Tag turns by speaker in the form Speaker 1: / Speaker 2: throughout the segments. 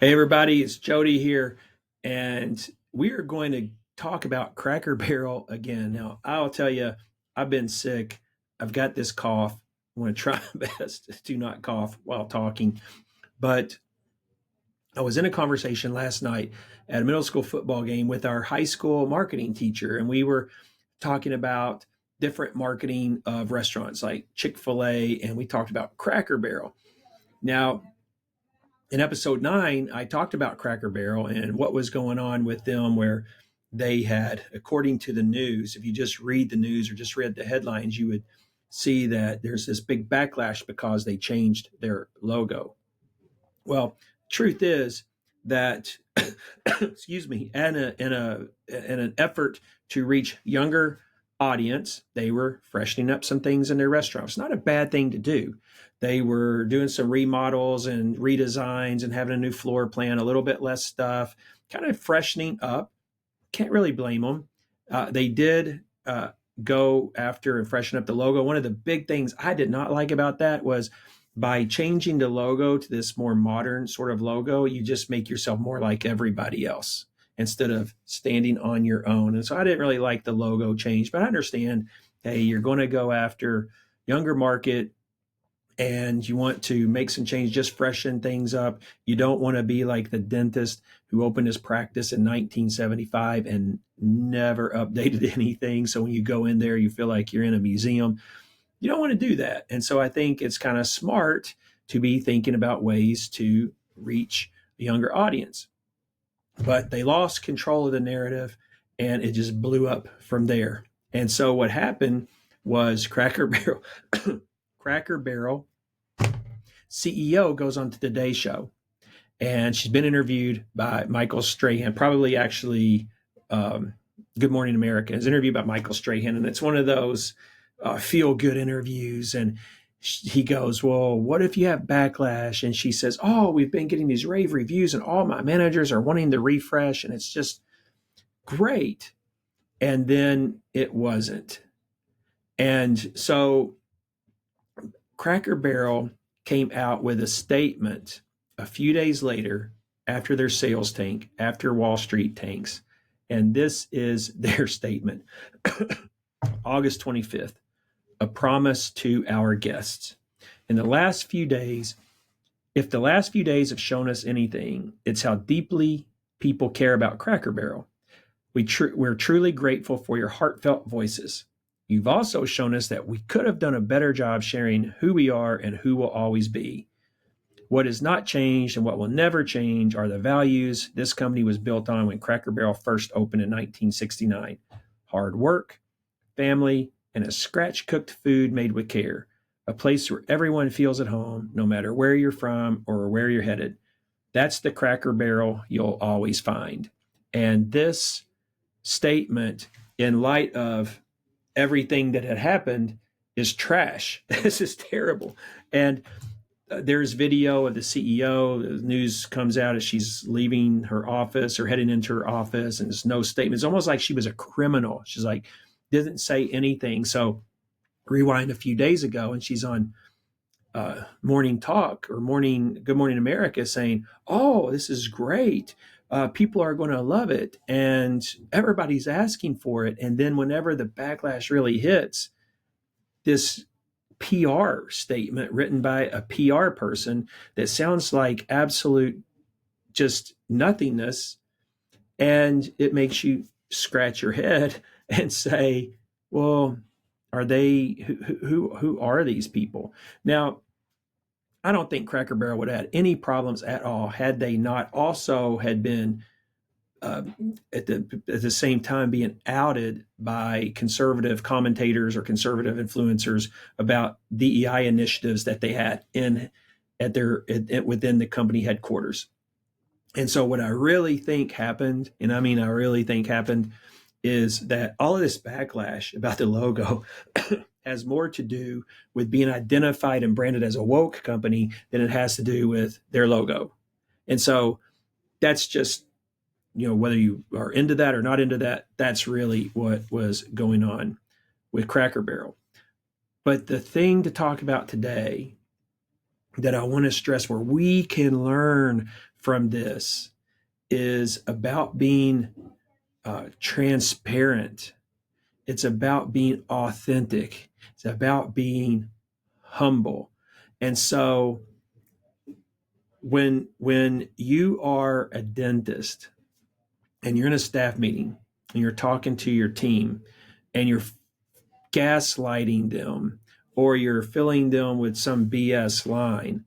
Speaker 1: Hey everybody, it's Jody here, and we are going to talk about Cracker Barrel again. Now, I'll tell you, I've been sick. I've got this cough. I want to try my best to not cough while talking. But I was in a conversation last night at a middle school football game with our high school marketing teacher, and we were talking about different marketing of restaurants like Chick-fil-A, and we talked about Cracker Barrel. Now, in episode 9, I talked about Cracker Barrel and what was going on with them, where they had, according to the news, if you just read the news or just read the headlines, you would see that there's this big backlash because they changed their logo. Well, truth is that, excuse me, in an effort to reach younger audience, they were freshening up some things in their restaurant. It's not a bad thing to do. They were doing some remodels and redesigns and having a new floor plan, a little bit less stuff, kind of freshening up. Can't really blame them. They did go after and freshen up the logo. One of the big things I did not like about that was by changing the logo to this more modern sort of logo, you just make yourself more like everybody else instead of standing on your own. And so I didn't really like the logo change, but I understand, hey, you're going to go after younger market and you want to make some change, just freshen things up. You don't want to be like the dentist who opened his practice in 1975 and never updated anything. So when you go in there, you feel like you're in a museum. You don't want to do that. And so I think it's kind of smart to be thinking about ways to reach a younger audience. But they lost control of the narrative and it just blew up from there. And so what happened was Cracker Barrel CEO goes on to the Today Show, and she's been interviewed by Michael Strahan, probably actually Good Morning America is interviewed by Michael Strahan, and it's one of those feel good interviews. And he goes, well, what if you have backlash? And she says, oh, we've been getting these rave reviews and all my managers are wanting to refresh and it's just great. And then it wasn't. And so Cracker Barrel came out with a statement a few days later after their sales tank, after Wall Street tanks. And this is their statement. August 25th. A promise to our guests. In the last few days, if the last few days have shown us anything, it's how deeply people care about Cracker Barrel. We're truly grateful for your heartfelt voices. You've also shown us that we could have done a better job sharing who we are and who we'll always be. What has not changed and what will never change are the values this company was built on when Cracker Barrel first opened in 1969. Hard work, family, and a scratch-cooked food made with care, a place where everyone feels at home, no matter where you're from or where you're headed. That's the Cracker Barrel you'll always find. And this statement, in light of everything that had happened, is trash. This is terrible. And there's video of the CEO. The news comes out as she's leaving her office or heading into her office, and there's no statement. It's almost like she was a criminal. She's like, didn't say anything. So rewind a few days ago, and she's on Morning Talk or Good Morning America saying, oh, this is great. People are going to love it. And everybody's asking for it. And then whenever the backlash really hits, this PR statement written by a PR person that sounds like absolute just nothingness. And it makes you scratch your head and say, well, are they, who are these people? Now, I don't think Cracker Barrel would have had any problems at all had they not also had been at the same time being outed by conservative commentators or conservative influencers about DEI initiatives that they had within the company headquarters. And so what I really think happened, and I mean I really think happened, is that all of this backlash about the logo has more to do with being identified and branded as a woke company than it has to do with their logo. And so that's just, whether you are into that or not into that, that's really what was going on with Cracker Barrel. But the thing to talk about today that I want to stress, where we can learn from this is about being transparent. It's about being authentic. It's about being humble. And so when you are a dentist and you're in a staff meeting and you're talking to your team and you're gaslighting them or you're filling them with some BS line,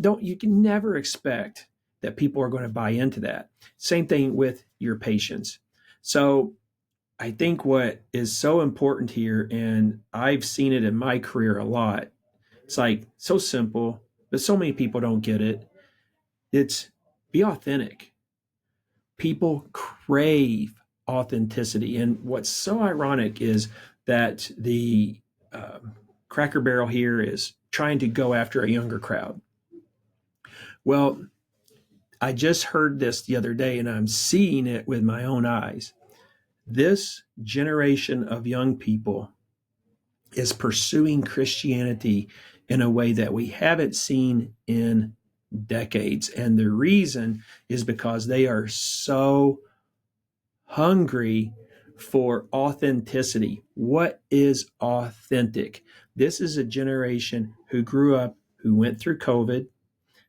Speaker 1: don't you can never expect that people are going to buy into that. Same thing with your patients. So I think what is so important here, and I've seen it in my career a lot, it's like so simple, but so many people don't get it. It's be authentic. People crave authenticity. And what's so ironic is that the Cracker Barrel here is trying to go after a younger crowd. Well, I just heard this the other day and I'm seeing it with my own eyes. This generation of young people is pursuing Christianity in a way that we haven't seen in decades. And the reason is because they are so hungry for authenticity. What is authentic? This is a generation who grew up, who went through COVID,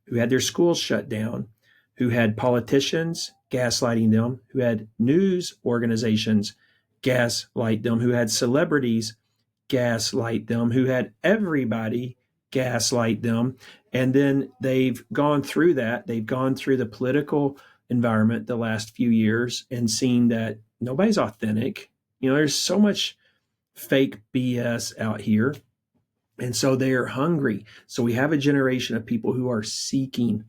Speaker 1: who had their schools shut down, who had politicians gaslighting them, who had news organizations gaslight them, who had celebrities gaslight them, who had everybody gaslight them. And then they've gone through that. They've gone through the political environment the last few years and seen that nobody's authentic. There's so much fake BS out here. And so they are hungry. So we have a generation of people who are seeking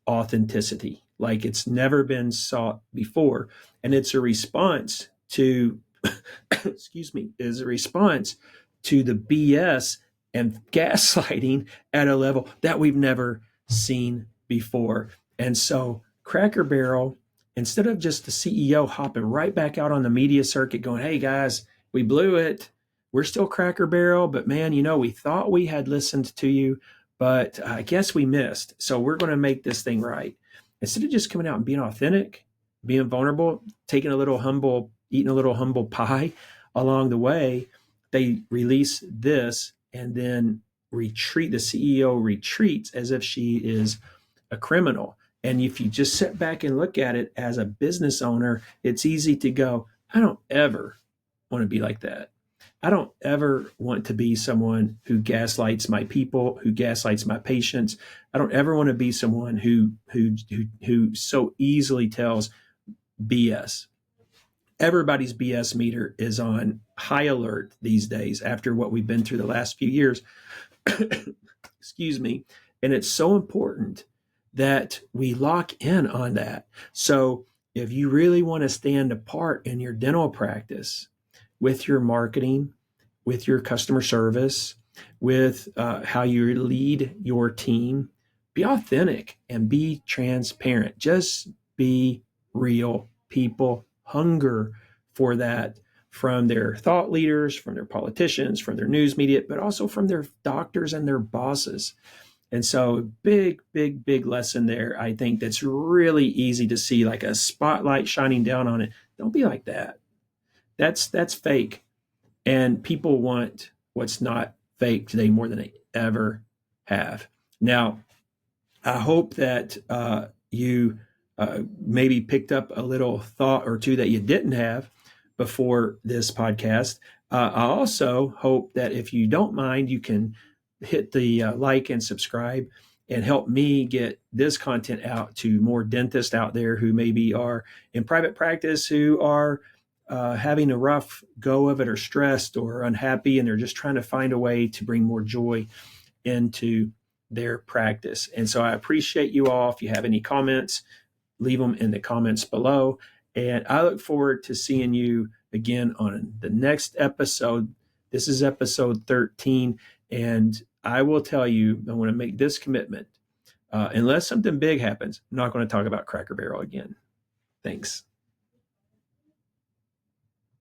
Speaker 1: authenticity like it's never been sought before. And it's a response to, is a response to the BS and gaslighting at a level that we've never seen before. And so Cracker Barrel, instead of just the CEO hopping right back out on the media circuit going, hey guys, we blew it. We're still Cracker Barrel, but man, we thought we had listened to you, but I guess we missed. So we're going to make this thing right. Instead of just coming out and being authentic, being vulnerable, eating a little humble pie along the way, they release this and then retreat. The CEO retreats as if she is a criminal. And if you just sit back and look at it as a business owner, it's easy to go, I don't ever want to be like that. I don't ever want to be someone who gaslights my people, who gaslights my patients. I don't ever want to be someone who so easily tells BS. Everybody's BS meter is on high alert these days after what we've been through the last few years. Excuse me. And it's so important that we lock in on that. So if you really want to stand apart in your dental practice with your marketing, with your customer service, with how you lead your team, be authentic and be transparent. Just be real. People hunger for that from their thought leaders, from their politicians, from their news media, but also from their doctors and their bosses. And so big lesson there. I think that's really easy to see, like a spotlight shining down on it. Don't be like that. That's fake. And people want what's not fake today more than they ever have. Now, I hope that you maybe picked up a little thought or two that you didn't have before this podcast. I also hope that if you don't mind, you can hit the like and subscribe and help me get this content out to more dentists out there who maybe are in private practice, who are having a rough go of it or stressed or unhappy, and they're just trying to find a way to bring more joy into their practice. And so I appreciate you all. If you have any comments, leave them in the comments below. And I look forward to seeing you again on the next episode. This is episode 13. And I will tell you, I want to make this commitment. Unless something big happens, I'm not going to talk about Cracker Barrel again. Thanks.